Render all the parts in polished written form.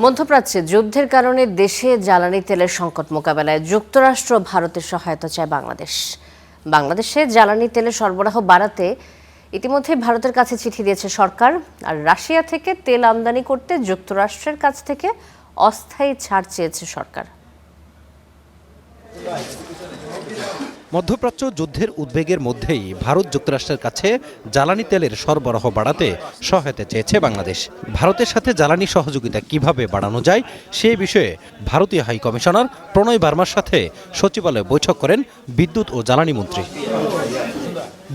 মধ্যপ্রাচ্যে যুদ্ধের কারণে দেশে জ্বালানি তেলের সংকট মোকাবেলায় যুক্তরাষ্ট্র ও ভারতের সহায়তা চায় বাংলাদেশ। বাংলাদেশে জ্বালানি তেলের সরবরাহ বাড়াতে ইতিমধ্যে ভারতের কাছে চিঠি দিয়েছে সরকার। আর রাশিয়া থেকে তেল আমদানি করতে যুক্তরাষ্ট্রের কাছ থেকে অস্থায়ী ছাড় চেয়েছে সরকার। মধ্যপ্রাচ্য যুদ্ধের উদ্বেগের মধ্যেই ভারত যুক্তরাষ্ট্রের কাছে জ্বালানি তেলের সরবরাহ বাড়াতে সহায়তা চেয়েছে বাংলাদেশ। ভারতের সাথে জ্বালানি সহযোগিতা কিভাবে বাড়ানো যায় সে বিষয়ে ভারতীয় হাই কমিশনার প্রণয় বার্মার সাথে সচিবালয়ে বৈঠক করেন বিদ্যুৎ ও জ্বালানি মন্ত্রী।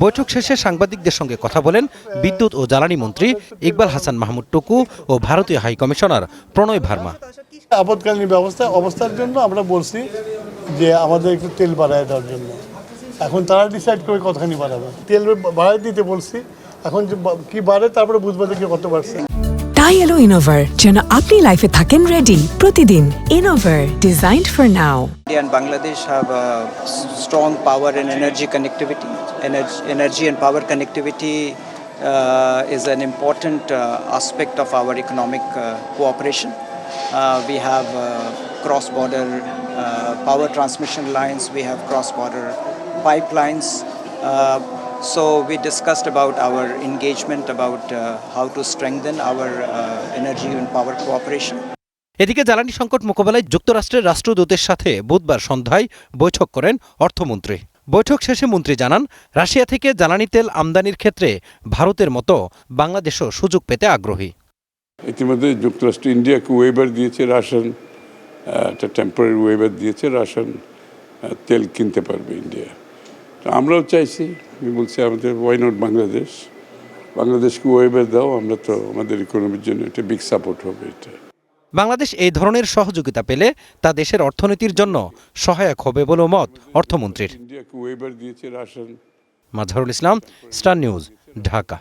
বৈঠক শেষে সাংবাদিকদের সঙ্গে কথা বলেন বিদ্যুৎ ও জ্বালানি মন্ত্রী ইকবাল হাসান মাহমুদ টুকু ও ভারতীয় হাই কমিশনার প্রণয় বার্মা। আপৎকালীন অবস্থার জন্য আমরা বলছি যে আমাদের একটু তেল বাড়ায় দেওয়ার জন্য। এখন তারা ডিসাইড করে কতখানি বাড়াবে। তেল বাড়ায় দিতে বলছি, এখন কি বাড়ে তারপরে বুঝবো যে কত বাড়ছে। তাই এলো ইনোভার, যেন আপনি লাইফে থাকেন রেডি প্রতিদিন। Innova, designed for now. India and Bangladesh have a strong power and energy connectivity. Energy and power connectivity is an important aspect of our economic cooperation. We have cross-border power transmission lines, we have cross-border pipelines. So we discussed about our engagement about how to strengthen our energy and power cooperation. এদিকে জ্বালানি সংকট মোকাবেলায় যুক্তরাষ্ট্রের রাষ্ট্রদূতের সাথে বুধবার সন্ধ্যায় বৈঠক করেন অর্থমন্ত্রী। বৈঠক শেষে মন্ত্রী জানান, রাশিয়া থেকে জ্বালানি তেল আমদানির ক্ষেত্রে ভারতের মতো বাংলাদেশও সুযোগ পেতে আগ্রহী। ইতিমধ্যে যুক্তরাষ্ট্র ইন্ডিয়াকে ওয়েবার দিয়েছে, রাশিয়ান একটা টেম্পোরারি ওয়েবার দিয়েছে, রাশিয়ান তেল কিনতে পারবে ইন্ডিয়া। তো আমরাও চাইছি, আমি বলছি আমাদের ওয়াই নট বাংলাদেশকে ওয়েবার দাও, আমরা তো আমাদের ইকোনমির জন্য একটা বিগ সাপোর্ট হবে। এটা বাংলাদেশ এই ধরনের সহযোগিতা পেলে তা দেশের অর্থনীতির জন্য সহায়ক হবে বলে মত অর্থমন্ত্রীর। ইন্ডিয়াকে ওয়েবার দিয়েছে Russian. Mazharul Islam, star news, Dhaka.